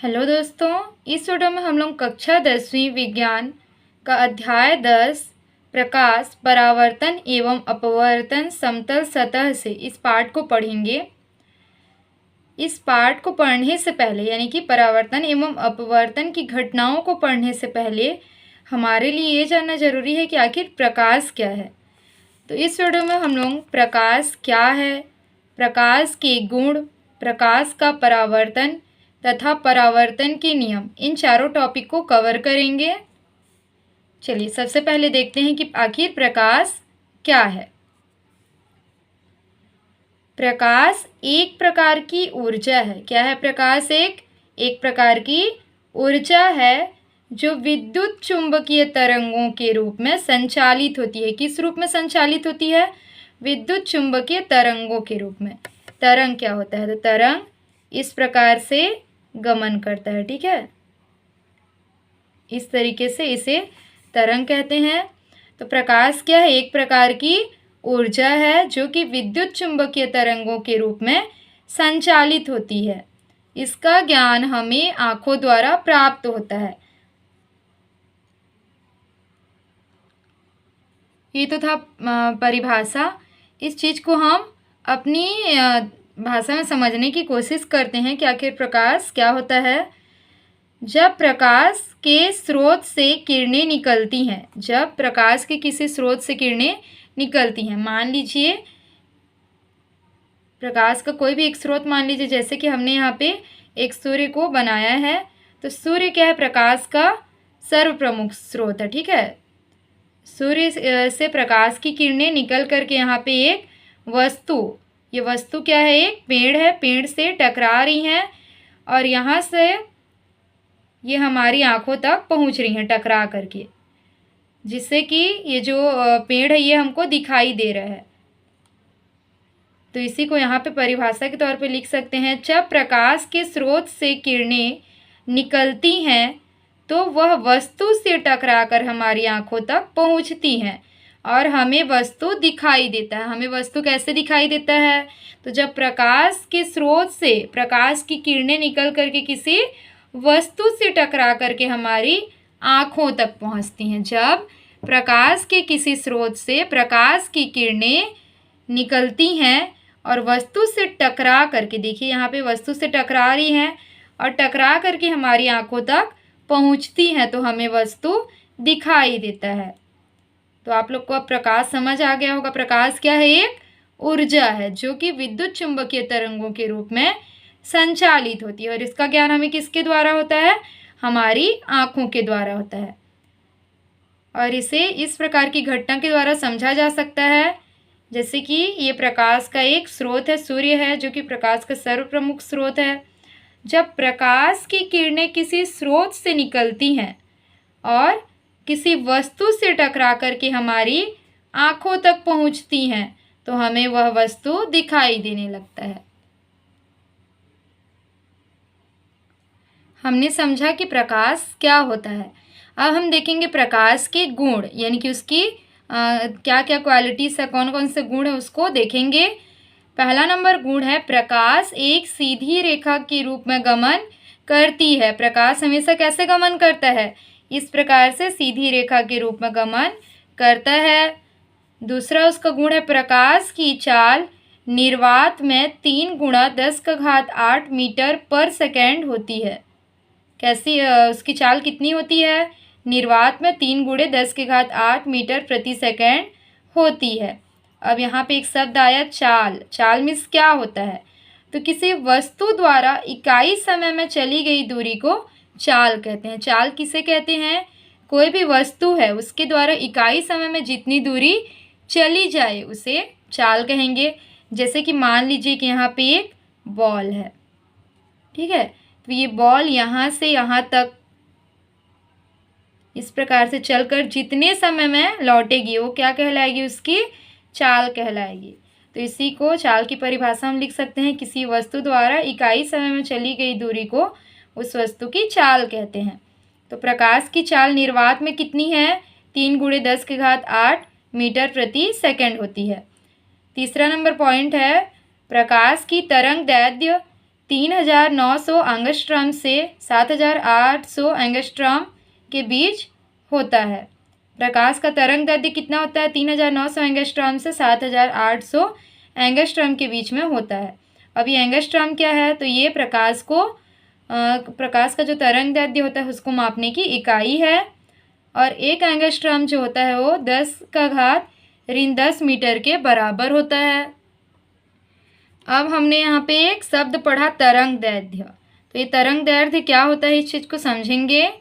Hello दोस्तों, इस video में हम लोग कक्षा 10वीं विज्ञान का अध्याय 10 प्रकाश परावर्तन एवं अपवर्तन समतल सतह से इस पाठ को पढ़ेंगे। इस पाठ को पढ़ने से पहले यानी कि परावर्तन एवं अपवर्तन की घटनाओं को पढ़ने से पहले हमारे लिए ये जानना जरूरी है कि आखिर प्रकाश क्या है। तो इस वीडियो में हम लोग प्रकाश क्या है, प्रकाश के गुण, प्रकाश का परावर्तन तथा परावर्तन के नियम, इन चारों टॉपिक को कवर करेंगे। चलिए सबसे पहले देखते हैं कि आखिर प्रकाश क्या है। प्रकाश एक प्रकार की ऊर्जा है। क्या है प्रकाश? एक प्रकार की ऊर्जा है जो विद्युत चुंबकीय तरंगों के रूप में संचालित होती है। किस रूप में संचालित होती है? विद्युत चुंबकीय तरंगों के रूप में। तरंग क्या होता है? तो तरंग इस प्रकार से गमन करता है, ठीक है, इस तरीके से इसे तरंग कहते हैं। तो प्रकाश क्या है? एक प्रकार की ऊर्जा है जो कि विद्युत चुंबकीय तरंगों के रूप में संचालित होती है। इसका ज्ञान हमें आंखों द्वारा प्राप्त होता है। ये तो था परिभाषा। इस चीज को हम अपनी भाषा में समझने की कोशिश करते हैं कि आखिर प्रकाश क्या होता है। जब प्रकाश के स्रोत से किरणें निकलती हैं, जब प्रकाश के किसी स्रोत से किरणें निकलती हैं, मान लीजिए प्रकाश का कोई भी एक स्रोत मान लीजिए, जैसे कि हमने यहाँ पे एक सूर्य को बनाया है। तो सूर्य क्या है? प्रकाश का सर्वप्रमुख स्रोत है, ठीक है। सूर्य से प्रकाश की किरणें निकल करके यहाँ पे एक वस्तु, ये वस्तु क्या है? एक पेड़ है, पेड़ से टकरा रही हैं और यहाँ से ये हमारी आंखों तक पहुँच रही हैं टकरा करके, जिससे कि ये जो पेड़ है ये हमको दिखाई दे रहा है। तो इसी को यहाँ पे परिभाषा के तौर पे लिख सकते हैं। जब प्रकाश के स्रोत से किरणें निकलती हैं तो वह वस्तु से टकराकर हमारी आंखों तक पहुँचती हैं और हमें वस्तु दिखाई देता है। हमें वस्तु कैसे दिखाई देता है? तो जब प्रकाश के स्रोत से प्रकाश की किरणें निकल करके किसी वस्तु से टकरा करके हमारी आंखों तक पहुँचती हैं। जब प्रकाश के किसी स्रोत से प्रकाश की किरणें निकलती हैं और वस्तु से टकरा करके, देखिए यहाँ पे वस्तु से टकरा रही हैं और टकरा करके हमारी आंखों तक पहुँचती हैं तो हमें वस्तु दिखाई देता है। तो आप लोग को अब प्रकाश समझ आ गया होगा। प्रकाश क्या है? एक ऊर्जा है जो कि विद्युत चुंबकीय तरंगों के रूप में संचालित होती है और इसका ज्ञान हमें किसके द्वारा होता है? हमारी आंखों के द्वारा होता है। और इसे इस प्रकार की घटना के द्वारा समझा जा सकता है, जैसे कि ये प्रकाश का एक स्रोत है, सूर्य है जो कि प्रकाश का सर्वप्रमुख स्रोत है। जब प्रकाश की किरणें किसी स्रोत से निकलती हैं और किसी वस्तु से टकरा करके हमारी आंखों तक पहुंचती हैं तो हमें वह वस्तु दिखाई देने लगता है। हमने समझा कि प्रकाश क्या होता है। अब हम देखेंगे प्रकाश के गुण, यानी कि उसकी क्या क्या क्वालिटीज़ है, कौन कौन से गुण है उसको देखेंगे। पहला नंबर गुण है प्रकाश एक सीधी रेखा के रूप में गमन करती है। प्रकाश हमेशा कैसे गमन करता है? इस प्रकार से सीधी रेखा के रूप में गमन करता है। दूसरा उसका गुण है प्रकाश की चाल निर्वात में 3 गुणा 10⁸ मीटर पर सेकेंड होती है। कैसी उसकी चाल कितनी होती है? निर्वात में 3 गुणे 10⁸ मीटर प्रति सेकेंड होती है। अब यहाँ पे एक शब्द आया चाल। चाल मीन्स क्या होता है? तो किसी वस्तु द्वारा इकाई समय में चली गई दूरी को चाल कहते हैं। चाल किसे कहते हैं? कोई भी वस्तु है उसके द्वारा इकाई समय में जितनी दूरी चली जाए उसे चाल कहेंगे। जैसे कि मान लीजिए कि यहाँ पे एक बॉल है, ठीक है, तो ये बॉल यहाँ से यहाँ तक इस प्रकार से चलकर जितने समय में लौटेगी वो क्या कहलाएगी? उसकी चाल कहलाएगी। तो इसी को चाल की परिभाषा हम लिख सकते हैं, किसी वस्तु द्वारा इकाई समय में चली गई दूरी को उस वस्तु की चाल कहते हैं। तो प्रकाश की चाल निर्वात में कितनी है? 3 गुणे 10⁸ मीटर प्रति सेकेंड होती है। तीसरा नंबर पॉइंट है प्रकाश की तरंग दैर्ध्य 3900 एंगस्ट्रॉम से 7800 एंगस्ट्रॉम के बीच होता है। प्रकाश का तरंग दैर्ध्य कितना होता है? 3900 एंगस्ट्रॉम से 7800 एंगस्ट्रॉम के बीच में होता है। अब ये एंगस्ट्रॉम क्या है? तो ये प्रकाश का जो तरंग दैर्ध्य होता है उसको मापने की इकाई है। और एक एंगस्ट्रॉम जो होता है वो 10⁻10 मीटर के बराबर होता है। अब हमने यहाँ पे एक शब्द पढ़ा तरंग दैर्ध्य। तो ये तरंग दैर्ध्य क्या होता है इस चीज को समझेंगे।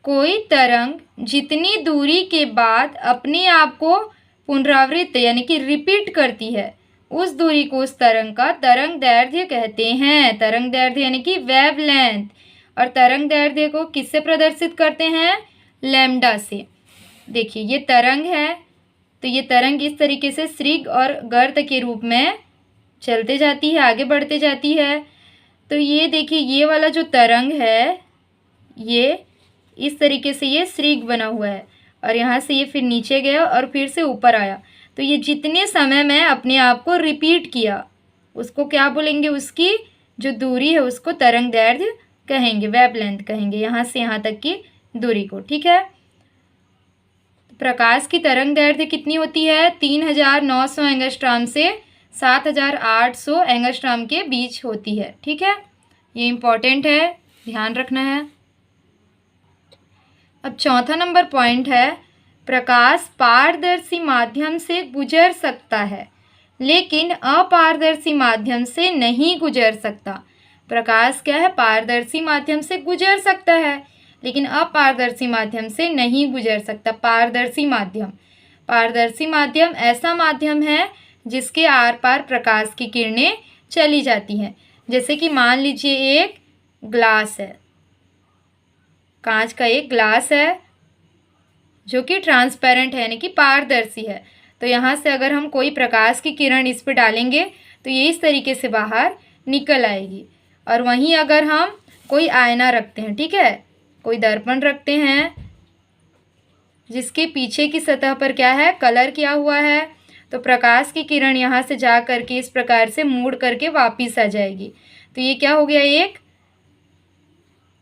कोई तरंग जितनी दूरी के बाद अपने आप को पुनरावृत्त यानी कि रिपीट करती है, उस दूरी को उस तरंग का तरंग दैर्ध्य कहते हैं। तरंग दैर्ध्य यानी कि वेवलेंथ। और तरंग दैर्ध्य को किससे प्रदर्शित करते हैं? लैम्डा से। देखिए ये तरंग है, तो ये तरंग इस तरीके से स्रिग और गर्त के रूप में चलते जाती है, आगे बढ़ते जाती है। तो ये देखिए ये वाला जो तरंग है ये इस तरीके से ये स्रिग बना हुआ है और यहाँ से ये फिर नीचे गया और फिर से ऊपर आया। तो ये जितने समय में अपने आप को रिपीट किया उसको क्या बोलेंगे? उसकी जो दूरी है उसको तरंग दैर्ध्य कहेंगे, वेवलेंथ कहेंगे, यहाँ से यहाँ तक की दूरी को। ठीक है। प्रकाश की तरंग दैर्ध्य कितनी होती है? 3900 एंगस्ट्रॉम से 7800 एंगस्ट्रॉम के बीच होती है। ठीक है, ये इम्पॉर्टेंट है, ध्यान रखना है। अब चौथा नंबर पॉइंट है, प्रकाश पारदर्शी माध्यम से गुजर सकता है लेकिन अपारदर्शी माध्यम से नहीं गुजर सकता। प्रकाश क्या है? पारदर्शी माध्यम से गुजर सकता है लेकिन अपारदर्शी माध्यम से नहीं गुजर सकता। पारदर्शी माध्यम ऐसा माध्यम है जिसके आर पार प्रकाश की किरणें चली जाती हैं। जैसे कि मान लीजिए एक ग्लास है, कांच का एक ग्लास है जो कि ट्रांसपेरेंट है यानी कि पारदर्शी है। तो यहाँ से अगर हम कोई प्रकाश की किरण इस पर डालेंगे तो ये इस तरीके से बाहर निकल आएगी। और वहीं अगर हम कोई आईना रखते हैं, ठीक है, कोई दर्पण रखते हैं जिसके पीछे की सतह पर क्या है? कलर किया हुआ है, तो प्रकाश की किरण यहाँ से जा करके इस प्रकार से मुड़ करके वापिस आ जाएगी। तो ये क्या हो गया? एक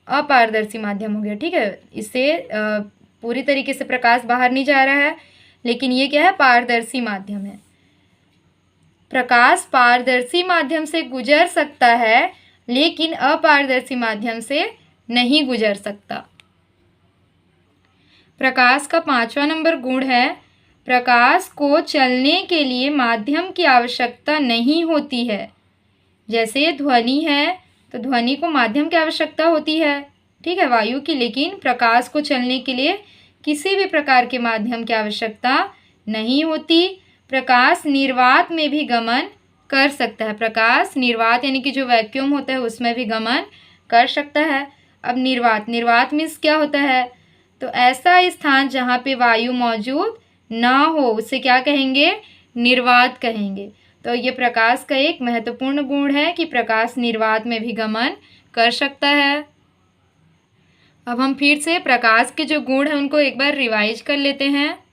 अपारदर्शी माध्यम हो गया। ठीक है, इससे पूरी तरीके से प्रकाश बाहर नहीं जा रहा है, लेकिन ये क्या है? पारदर्शी माध्यम है। प्रकाश पारदर्शी माध्यम से गुजर सकता है लेकिन अपारदर्शी माध्यम से नहीं गुजर सकता। प्रकाश का 5वां नंबर गुण है, प्रकाश को चलने के लिए माध्यम की आवश्यकता नहीं होती है। जैसे ध्वनि है तो ध्वनि को माध्यम की आवश्यकता होती है, ठीक है, वायु की, लेकिन प्रकाश को चलने के लिए किसी भी प्रकार के माध्यम की आवश्यकता नहीं होती। प्रकाश निर्वात में भी गमन कर सकता है। प्रकाश निर्वात यानी कि जो वैक्यूम होता है उसमें भी गमन कर सकता है। अब निर्वात मीन्स क्या होता है? तो ऐसा स्थान जहाँ पे वायु मौजूद ना हो उसे क्या कहेंगे? निर्वात कहेंगे। तो ये प्रकाश का एक महत्वपूर्ण गुण है कि प्रकाश निर्वात में भी गमन कर सकता है। अब हम फिर से प्रकाश के जो गुण हैं उनको एक बार रिवाइज कर लेते हैं।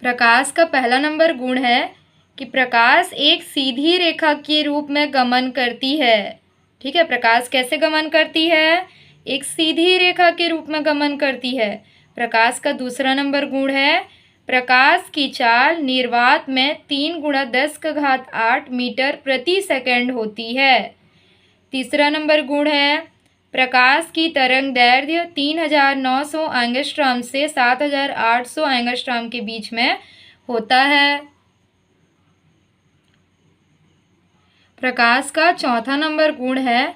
प्रकाश का पहला नंबर गुण है कि प्रकाश एक सीधी रेखा के रूप में गमन करती है। ठीक है, प्रकाश कैसे गमन करती है? एक सीधी रेखा के रूप में गमन करती है। प्रकाश का दूसरा नंबर गुण है, प्रकाश की चाल निर्वात में 3 × 10⁸ मीटर प्रति सेकंड होती है। तीसरा नंबर गुण है, प्रकाश की तरंग दैर्ध्य 3900 एंगस्ट्रॉम से 7800 एंगस्ट्रॉम के बीच में होता है। प्रकाश का चौथा नंबर गुण है,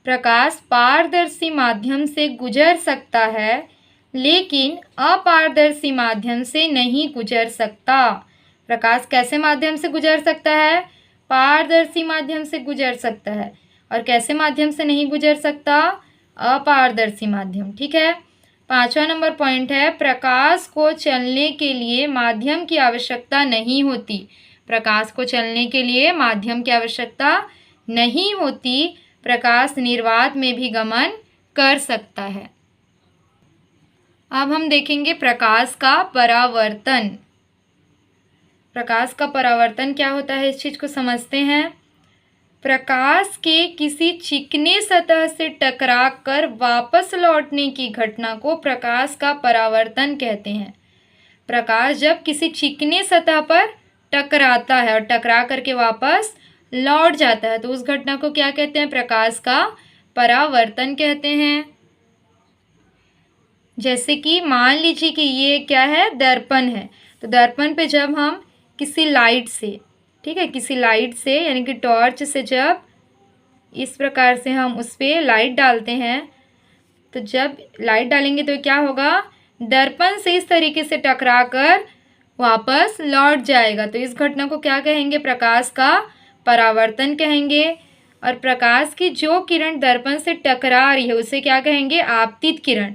प्रकाश पारदर्शी माध्यम से गुजर सकता है लेकिन अपारदर्शी माध्यम से नहीं गुजर सकता। प्रकाश कैसे माध्यम से गुजर सकता है? पारदर्शी माध्यम से गुजर सकता है। और कैसे माध्यम से नहीं गुजर सकता? अपारदर्शी माध्यम। ठीक है, 5वां नंबर पॉइंट है, प्रकाश को चलने के लिए माध्यम की आवश्यकता नहीं होती। प्रकाश को चलने के लिए माध्यम की आवश्यकता नहीं होती। प्रकाश निर्वात में भी गमन कर सकता है। अब हम देखेंगे प्रकाश का परावर्तन। प्रकाश का परावर्तन क्या होता है इस चीज को समझते हैं। प्रकाश के किसी चिकने सतह से टकराकर वापस लौटने की घटना को प्रकाश का परावर्तन कहते हैं। प्रकाश जब किसी चिकने सतह पर टकराता है और टकरा करके वापस लौट जाता है तो उस घटना को क्या कहते हैं? प्रकाश का परावर्तन कहते हैं। जैसे कि मान लीजिए कि ये क्या है? दर्पण है। तो दर्पण पे जब हम किसी लाइट से, ठीक है, किसी लाइट से यानी कि टॉर्च से जब इस प्रकार से हम उस पर लाइट डालते हैं तो जब लाइट डालेंगे तो क्या होगा? दर्पण से इस तरीके से टकरा कर वापस लौट जाएगा। तो इस घटना को क्या कहेंगे? प्रकाश का परावर्तन कहेंगे। और प्रकाश की जो किरण दर्पण से टकरा रही है उसे क्या कहेंगे? आपतित किरण।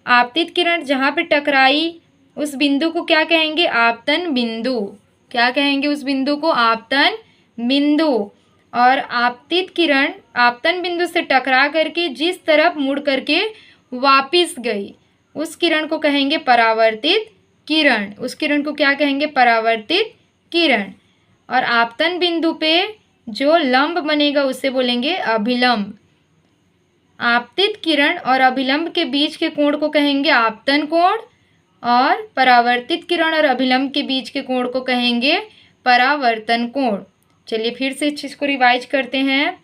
आपतित किरण जहाँ पे टकराई उस बिंदु को क्या कहेंगे? आपतन बिंदु। क्या कहेंगे उस बिंदु को? आपतन बिंदु। और आपतित किरण आपतन बिंदु से टकरा करके जिस तरफ मुड़ करके वापिस गई उस किरण को कहेंगे परावर्तित किरण। उस किरण को क्या कहेंगे? परावर्तित किरण। और आपतन बिंदु पे जो लंब बनेगा उसे बोलेंगे अभिलंब। आपतित किरण और अभिलंब के बीच के कोण को कहेंगे आपतन कोण और परावर्तित किरण और अभिलंब के बीच के कोण को कहेंगे परावर्तन कोण। चलिए फिर से इस चीज़ को रिवाइज करते हैं।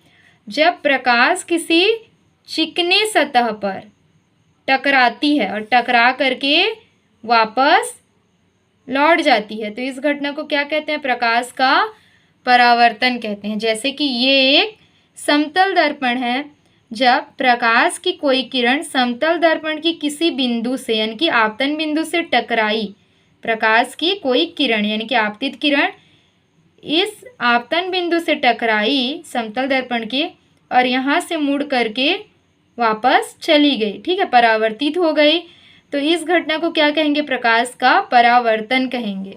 जब प्रकाश किसी चिकने सतह पर टकराती है और टकरा करके वापस लौट जाती है तो इस घटना को क्या कहते हैं? प्रकाश का परावर्तन कहते हैं। जैसे कि ये एक समतल दर्पण है। जब प्रकाश की कोई किरण समतल दर्पण की किसी बिंदु से यानी कि आपतन बिंदु से टकराई, प्रकाश की कोई किरण यानी कि आपतित किरण इस आपतन बिंदु से टकराई समतल दर्पण के और यहाँ से मुड़ करके वापस चली गई, ठीक है, परावर्तित हो गई, तो इस घटना को क्या कहेंगे? प्रकाश का परावर्तन कहेंगे।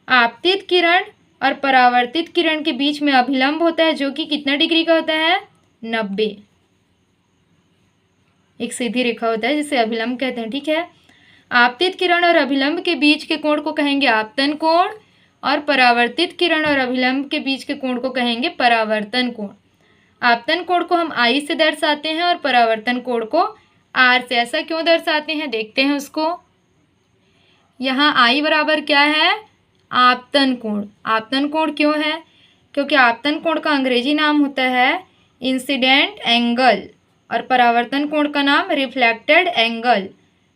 आपतित किरण और परावर्तित किरण के बीच में अभिलंब होता है जो कि कितना डिग्री का होता है? 90। एक सीधी रेखा होता है जिसे अभिलंब कहते हैं, ठीक है। आपतित किरण और अभिलंब के बीच के कोण को कहेंगे आपतन कोण और परावर्तित किरण और अभिलंब के बीच के कोण को कहेंगे परावर्तन कोण। आपतन कोण को हम I से दर्शाते हैं और परावर्तन कोण को R से। ऐसा क्यों दर्शाते हैं? देखते हैं उसको। यहाँ I बराबर क्या है? आपतन कोण। आपतन कोण क्यों है? क्योंकि आपतन कोण का अंग्रेजी नाम होता है इंसिडेंट एंगल और परावर्तन कोण का नाम रिफ्लेक्टेड एंगल।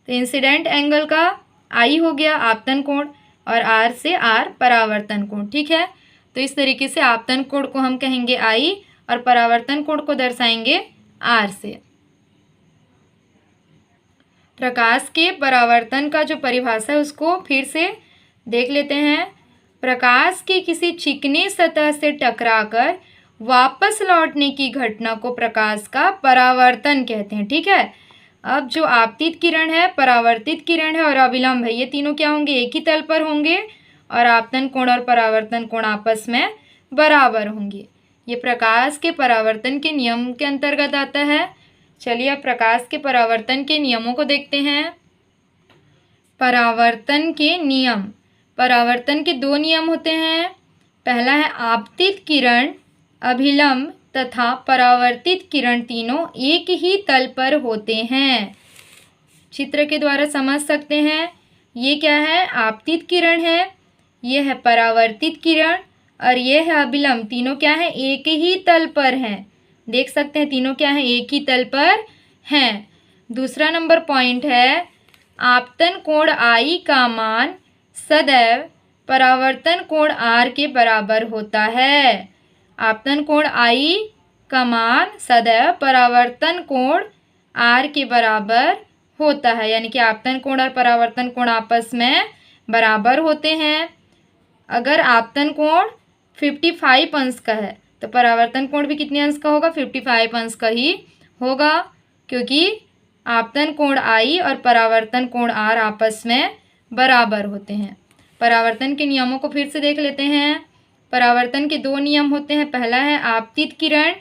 तो इंसिडेंट एंगल का I हो गया आपतन कोण और R से R परावर्तन कोण, ठीक है। तो इस तरीके से आपतन कोण को हम कहेंगे I और परावर्तन कोण को दर्शाएंगे R से। प्रकाश के परावर्तन का जो परिभाषा है उसको फिर से देख लेते हैं। प्रकाश की किसी चिकनी सतह से टकराकर वापस लौटने की घटना को प्रकाश का परावर्तन कहते हैं, ठीक है। अब जो आपतित किरण है, परावर्तित किरण है और अभिलंब है, ये तीनों क्या होंगे? एक ही तल पर होंगे और आपतन कोण और परावर्तन कोण आपस में बराबर होंगे। ये प्रकाश के परावर्तन के नियम के अंतर्गत आता है। चलिए अब प्रकाश के परावर्तन के नियमों को देखते हैं। परावर्तन के नियम। परावर्तन के 2 नियम होते हैं। पहला है आपतित किरण, अभिलंब तथा परावर्तित किरण तीनों एक ही तल पर होते हैं। चित्र के द्वारा समझ सकते हैं। ये क्या है? आपतित किरण है, ये है परावर्तित किरण और ये है अभिलंब। तीनों क्या है? एक ही तल पर हैं। देख सकते हैं तीनों क्या है? एक ही तल पर हैं। दूसरा नंबर पॉइंट है आपतन कोण I का मान सदैव परावर्तन कोण R के बराबर होता है। आपतन कोण I का मान सदैव परावर्तन कोण R के बराबर होता है, यानी कि आपतन कोण और परावर्तन कोण आपस में बराबर होते हैं। अगर आपतन कोण 55 अंश का है तो परावर्तन कोण भी कितने अंश का होगा? 55 अंश का ही होगा, क्योंकि आपतन कोण I और परावर्तन कोण R आपस में बराबर होते हैं। परावर्तन के नियमों को फिर से देख लेते हैं। परावर्तन के 2 नियम होते हैं। पहला है आपतित किरण,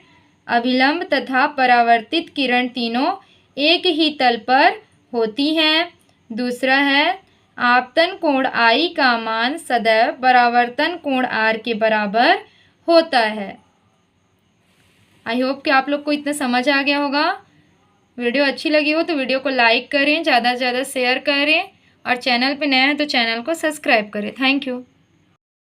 अभिलंब तथा परावर्तित किरण तीनों एक ही तल पर होती हैं। दूसरा है आपतन कोण I का मान सदैव परावर्तन कोण R के बराबर होता है। आई होप कि आप लोग को इतना समझ आ गया होगा। वीडियो अच्छी लगी हो तो वीडियो को लाइक करें, ज़्यादा से ज़्यादा शेयर करें और चैनल पे नए हैं तो चैनल को सब्सक्राइब करें। Thank you.